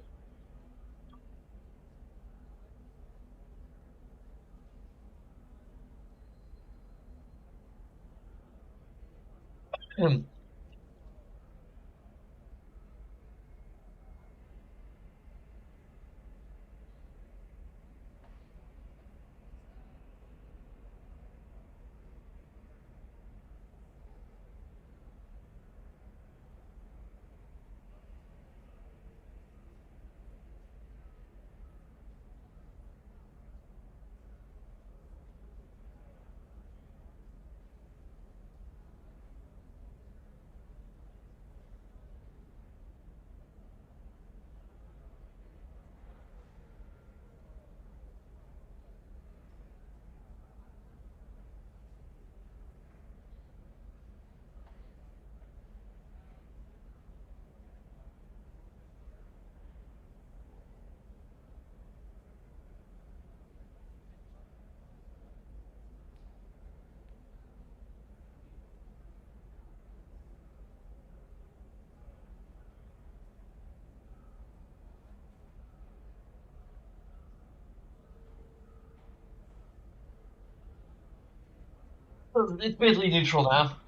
It's basically neutral now.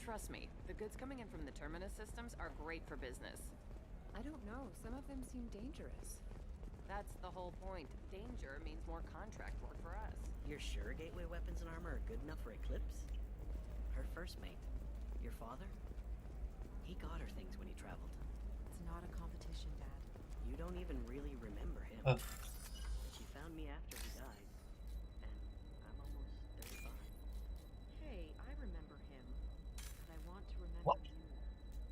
Trust me, the goods coming in from the Terminus systems are great for business. I don't know. Some of them seem dangerous. That's the whole point. Danger means more contract work for us. You're sure gateway weapons and armor are good enough for Eclipse? Her first mate, your father? He got her things when he traveled. It's not a competition, Dad. You don't even really remember him. She found me after he died, and I'm almost 35. Hey, I remember him. But I want to remember you.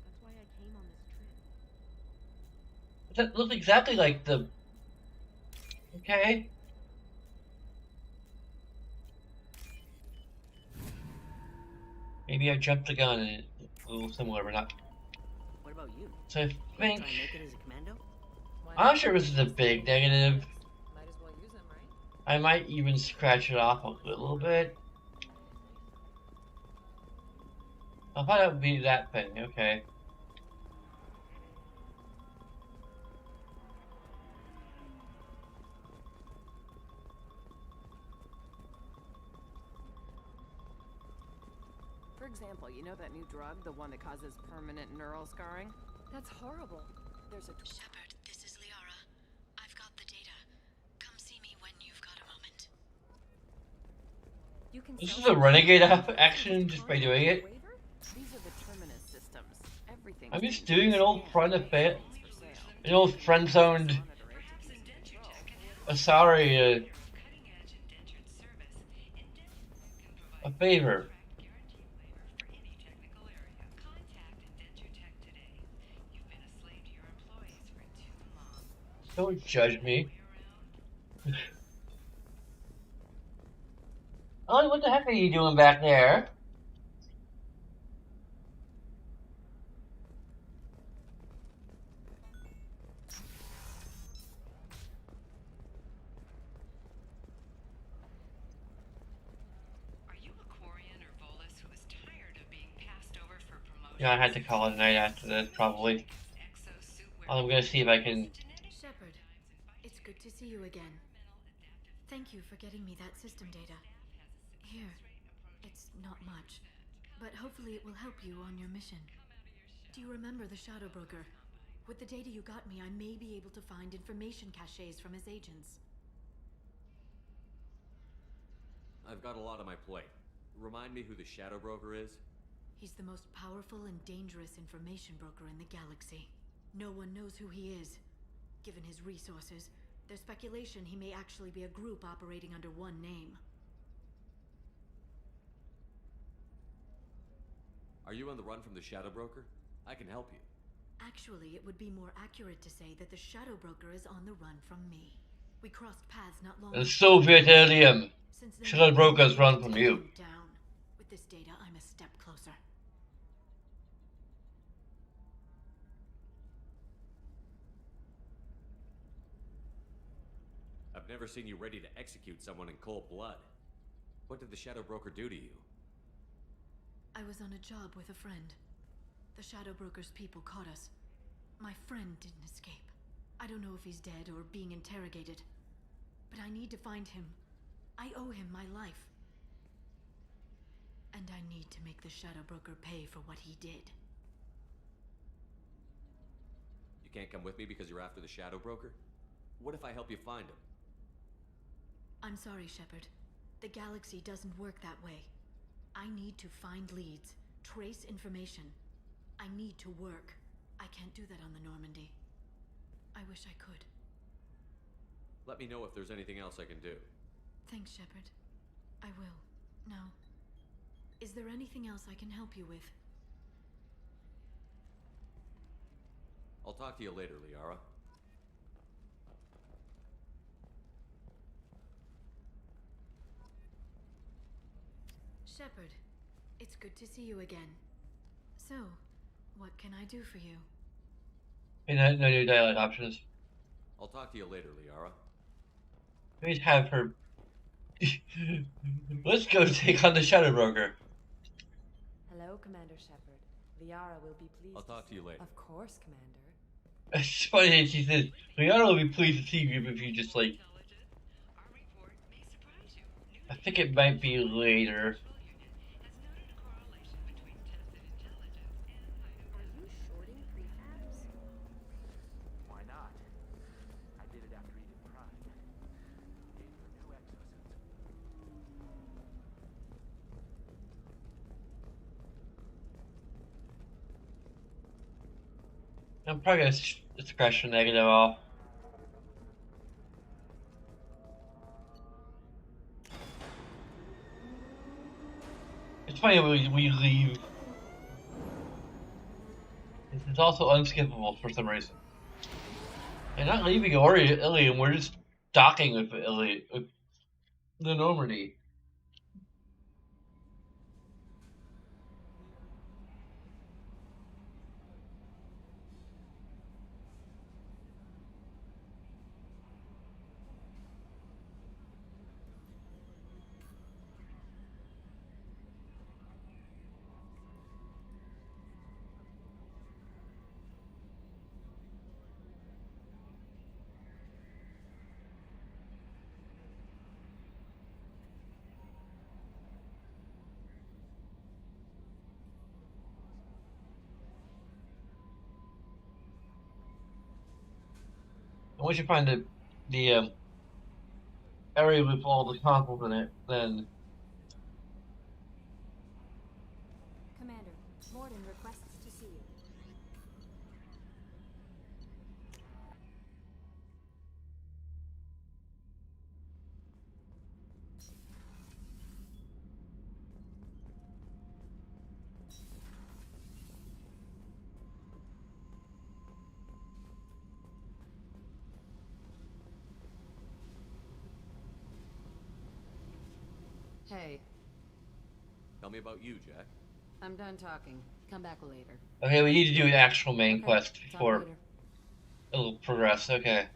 That's why I came on this trip. That looks exactly like the... Okay. Maybe I jumped the gun and it's a little similar, but not... What about you? So I think... Try and make it as a commando? I'm not sure this is a big negative. Might as well use them, right? I might even scratch it off a little bit. I thought it would be that thing, okay. For example, you know that new drug, the one that causes permanent neural scarring? That's horrible. There's a... Shepard, this is Liara. I've got the data. Come see me when you've got a moment. You can This is a renegade action just by doing it. These are the Terminus systems. Everything. I'm just doing an old friend affair. An old friend-zoned Asari a favor. Don't judge me. Oh, what the heck are you doing back there? Yeah, I had to call it a night after this, probably. I'm gonna see if I can... Shepard, it's good to see you again. Thank you for getting me that system data. Here, it's not much, but hopefully it will help you on your mission. Do you remember the Shadow Broker? With the data you got me, I may be able to find information caches from his agents. I've got a lot on my plate. Remind me who the Shadow Broker is? He's the most powerful and dangerous information broker in the galaxy. No one knows who he is. Given his resources, There's speculation he may actually be a group operating under one name. Are you on the run from the Shadow Broker? I can help you. Actually, it would be more accurate to say that the Shadow Broker is on the run from me. We crossed paths not long The ago. Soviet alien. Since then, Shadow Broker's run from you. down. With this data, I'm a step closer. I've never seen you ready to execute someone in cold blood. What did the Shadow Broker do to you? I was on a job with a friend. The Shadow Broker's people caught us. My friend didn't escape. I don't know if he's dead or being interrogated. But I need to find him. I owe him my life. And I need to make the Shadow Broker pay for what he did. You can't come with me because you're after the Shadow Broker? What if I help you find him? I'm sorry, Shepard. The galaxy doesn't work that way. I need to find leads, trace information. I need to work. I can't do that on the Normandy. I wish I could. Let me know if there's anything else I can do. Thanks, Shepard. I will. Now, is there anything else I can help you with? I'll talk to you later, Liara. Shepard, it's good to see you again. So, what can I do for you? No new dialogue options. I'll talk to you later, Liara. Please have her. Let's go take on the Shadow Broker. Hello, Commander Shepard. Liara will be pleased. I'll talk to you later. Of course, Commander. It's funny that she says, Rihanna will be pleased to see you if you just like. I think it might be later. Are you shorting prefabs? Why not? I did it after Eden Prime. Need for new exosuits. I'm probably gonna scratch the negative off. It's funny we leave. It's also unskippable for some reason. And not leaving Ilium, we're just docking with Ilium, with the Normandy. And once you find the area with all the consoles in it, then Commander, Morden requests to see you. Hey, Tell me about you, Jack. I'm done talking. Come back later. okay, we need to do an actual main quest Talk before later. it'll progress. Okay.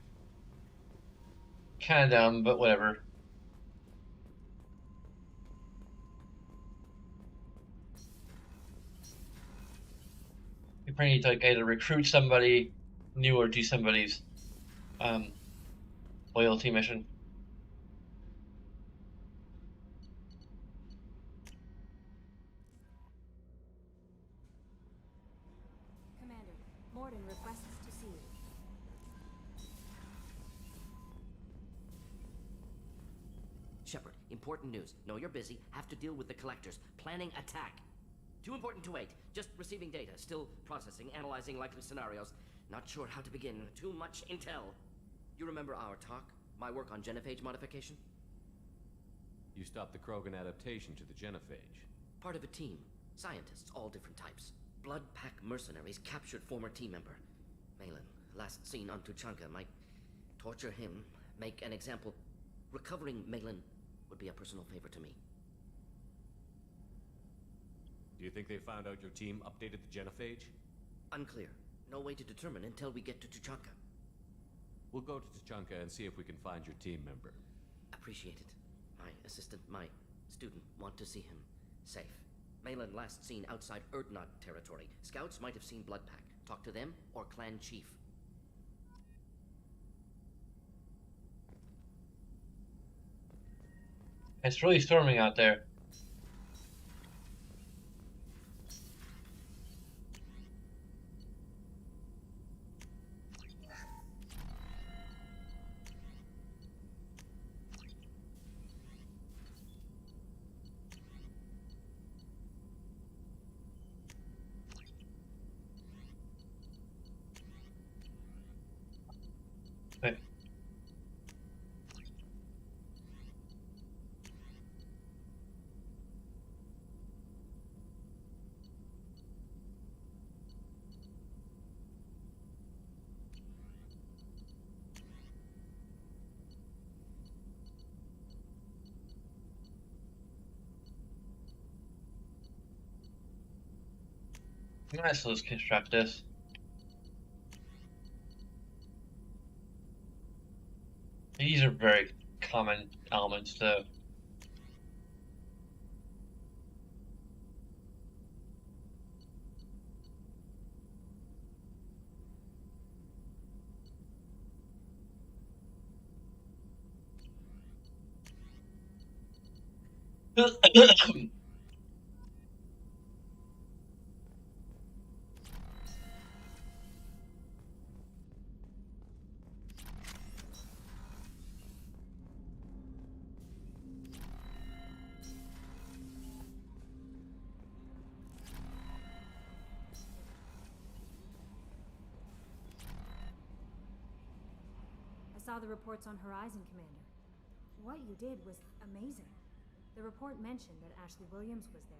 Kinda dumb, but whatever. We probably need to like either recruit somebody new or do somebody's loyalty mission. Commander, Morden requests to see you. Shepard, important news. Know you're busy. Have to deal with the collectors. Planning attack. Too important to wait. Just receiving data. Still processing, analyzing likely scenarios. Not sure how to begin. Too much intel. You remember our talk? My work on genophage modification? You stopped the Krogan adaptation to the genophage. Part of a team. Scientists, all different types. Blood Pack mercenaries captured former team member. Malin, last seen on Tuchanka, might torture him, make an example. Recovering Malin would be a personal favor to me. Do you think they found out your team updated the genophage? Unclear. No way to determine until we get to Tuchanka. We'll go to Tuchanka and see if we can find your team member. Appreciate it. My assistant, my student, want to see him safe. Malin last seen outside Erdnot territory. Scouts might have seen Bloodpack. Talk to them or clan chief. It's really storming out there. Okay. Nice, let's construct this. These are very common elements, though. I saw the reports on Horizon, Commander. What you did was amazing. The report mentioned that Ashley Williams was there.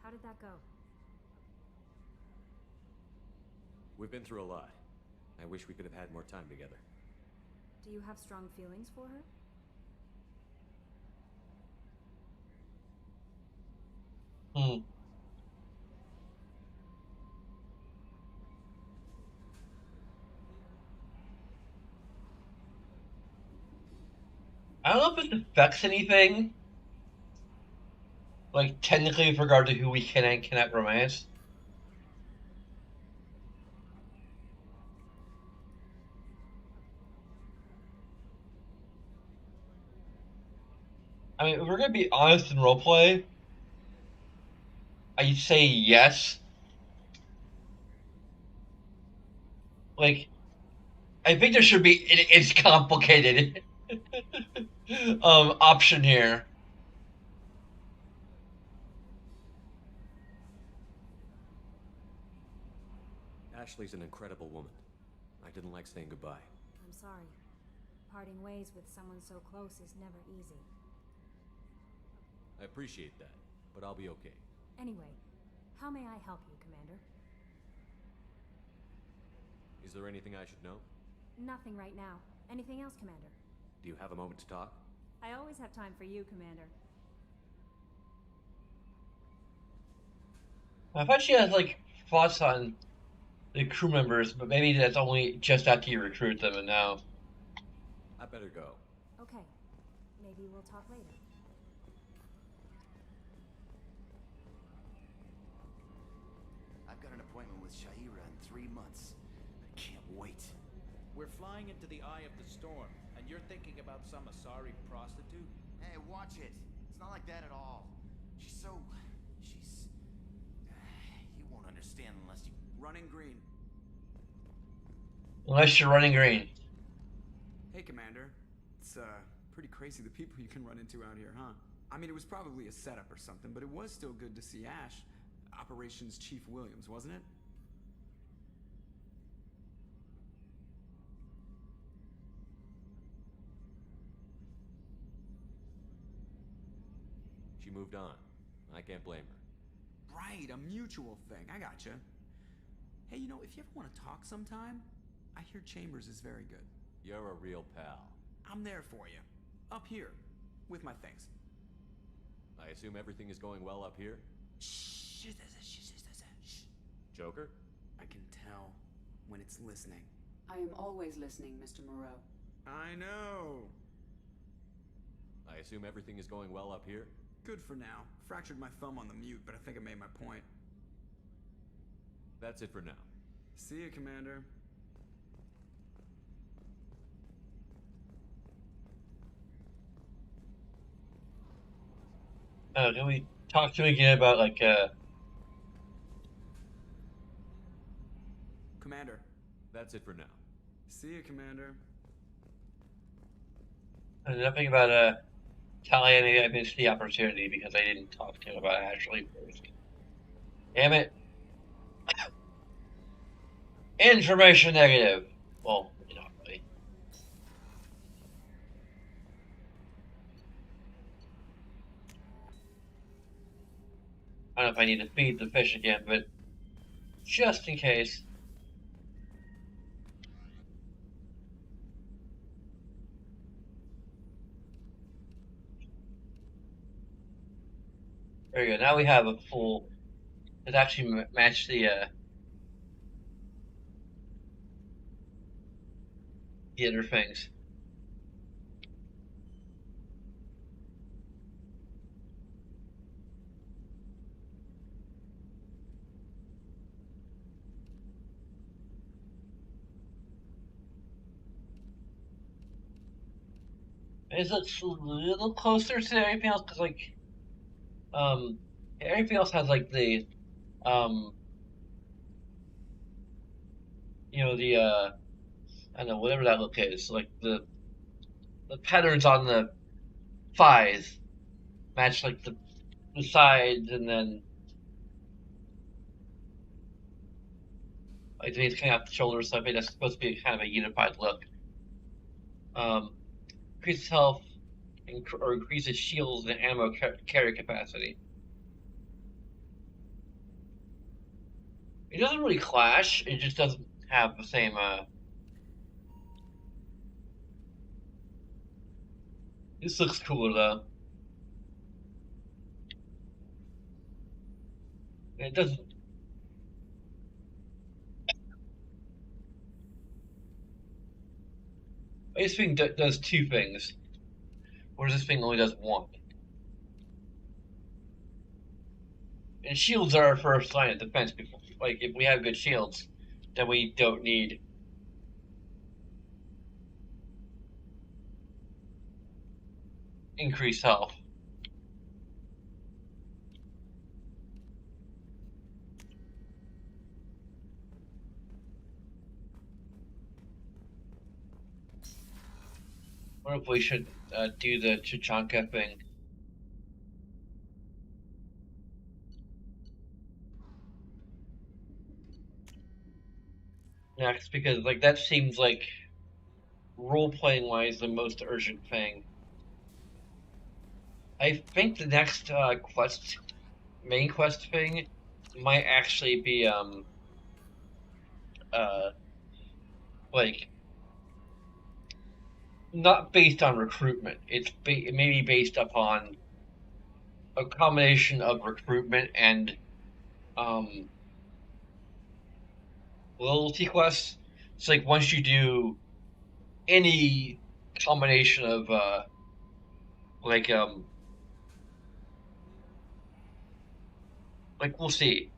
How did that go? We've been through a lot. I wish we could have had more time together. Do you have strong feelings for her? I don't know if it affects anything, like technically with regard to who we can and cannot romance. I mean, if we're gonna be honest in roleplay, I'd say yes. Like, I think there should be it's complicated option here. Ashley's an incredible woman. I didn't like saying goodbye. I'm sorry. Parting ways with someone so close is never easy. I appreciate that, but I'll be okay. Anyway, how may I help you, Commander? Is there anything I should know? Nothing right now. Anything else, Commander? Do you have a moment to talk? I always have time for you, Commander. I thought she has, like, thoughts on the crew members, but maybe that's only just after you recruit them, and now. I better go. Okay. Maybe we'll talk later. I've got an appointment with Shaira in 3 months. I can't wait. We're flying into the eye of the storm, and you're thinking about some Asari prostitute? Hey, watch it. It's not like that at all. She's you won't understand unless you... Running green. Unless you're running green. Hey, Commander. It's, pretty crazy the people you can run into out here, huh? I mean, it was probably a setup or something, but it was still good to see Ash. Operations Chief Williams, wasn't it? moved on. I can't blame her. Right, a mutual thing. I gotcha. Hey, you know, if you ever want to talk sometime, I hear Chambers is very good. You're a real pal. I'm there for you. Up here. With my things. I assume everything is going well up here? Shh. Joker? I can tell when it's listening. I am always listening, Mr. Moreau. I know. I assume everything is going well up here? Good for now. Fractured my thumb on the mute, but I think I made my point. That's it for now. See you, Commander. Can we talk to him again about, like, Commander. That's it for now. See you, Commander. nothing about, Talia? Maybe I missed the opportunity because I didn't talk to him about Ashley first. Damn it. Information negative. Well, not really. I don't know if I need to feed the fish again, but just in case. There we go. Now we have a full. It actually matched the other things. It looks a little closer to everything else because, like, everything else has like the, you know, the I don't know, whatever that look is, like the patterns on the thighs match like the sides, and then like things coming out the shoulders. So I think that's supposed to be kind of a unified look. Increases health or increases shields and ammo carry capacity. It doesn't really clash. It just doesn't have the same. This looks cooler though. It doesn't. This thing does two things, whereas this thing only does one. And shields are our first line of defense. Before, like, if we have good shields, then we don't need increased health. I wonder if we should do the Chichanka thing. Next, because like that seems like role-playing wise the most urgent thing. I think the next main quest thing might actually be like not based on recruitment. It may be based upon a combination of recruitment and loyalty quests. It's like once you do any combination of like we'll see.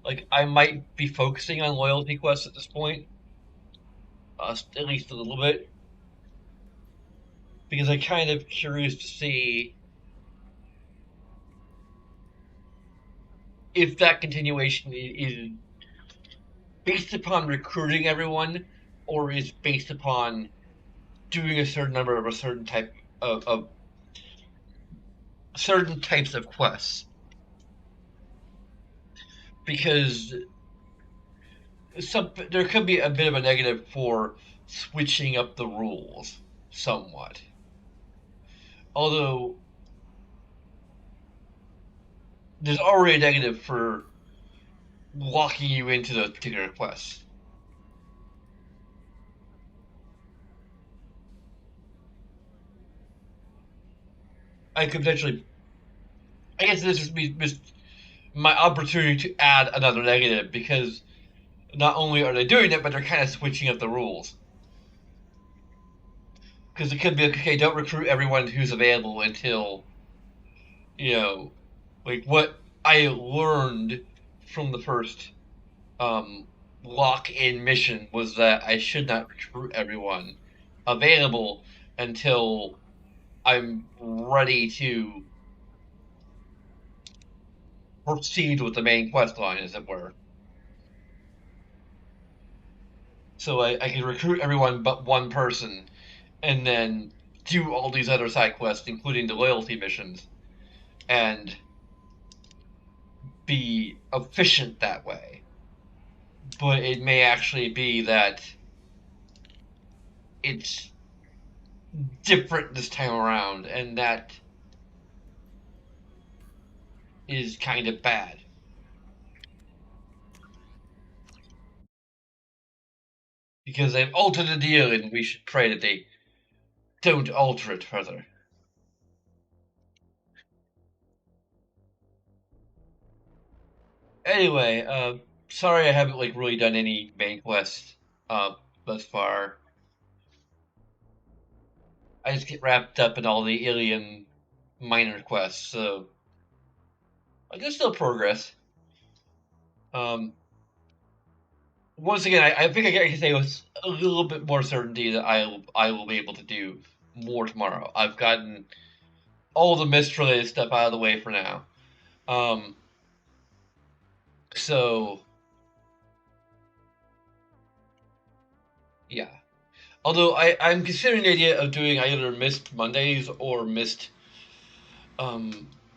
Like I might be focusing on loyalty quests at this point, at least a little bit, because I'm kind of curious to see if that continuation is based upon recruiting everyone, or is based upon doing a certain number of a certain type of certain types of quests. Because there could be a bit of a negative for switching up the rules somewhat. Although there's already a negative for locking you into those particular quests. I could potentially, I guess this is my opportunity to add another negative, because not only are they doing it, but they're kind of switching up the rules. Because it could be like, okay, don't recruit everyone who's available until, like what I learned from the first lock-in mission was that I should not recruit everyone available until I'm ready to proceed with the main quest line, as it were. So I can recruit everyone but one person, and then do all these other side quests, including the loyalty missions, and be efficient that way. But it may actually be that it's different this time around, and that is kind of bad. Because they've altered the deal, and we should pray that they don't alter it further. Anyway, sorry I haven't like really done any main quests thus far. I just get wrapped up in all the alien minor quests, so I can still progress. Once again, I think I can say with a little bit more certainty that I will be able to do more tomorrow. I've gotten all the mist related stuff out of the way for now. So yeah. Although I'm considering the idea of doing either Mist Mondays or Mist or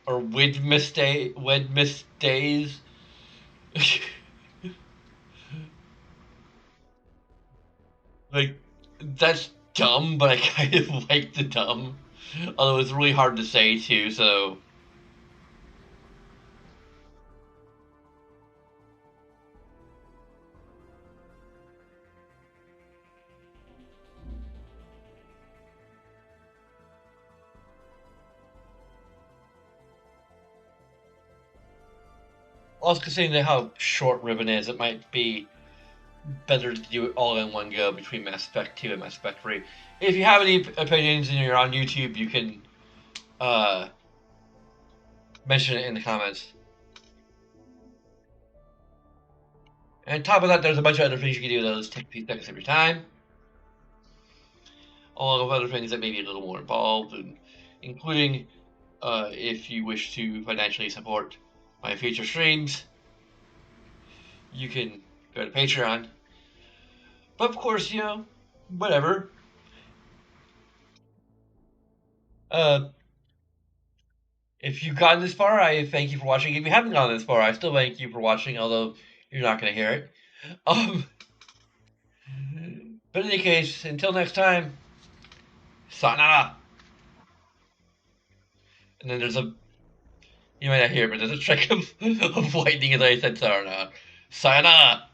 Wed Mist days. Like, that's dumb, but I kind of like the dumb. Although it's really hard to say too, so. Also considering how short Ribbon is, it might be better to do it all in one go between Mass Effect 2 and Mass Effect 3. If you have any opinions and you're on YouTube, you can mention it in the comments. And on top of that, there's a bunch of other things you can do that take a few seconds of your time. Along with other things that may be a little more involved, including if you wish to financially support my future streams, you can go to Patreon. But of course, whatever. If you've gotten this far, I thank you for watching. If you haven't gotten this far, I still thank you for watching, although you're not going to hear it. But in any case, until next time, sayonara. And then there's a, you might not hear it, but there's a trick of lightning as I said sayonara. Sayonara!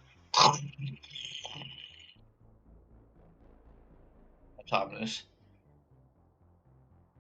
That's ominous.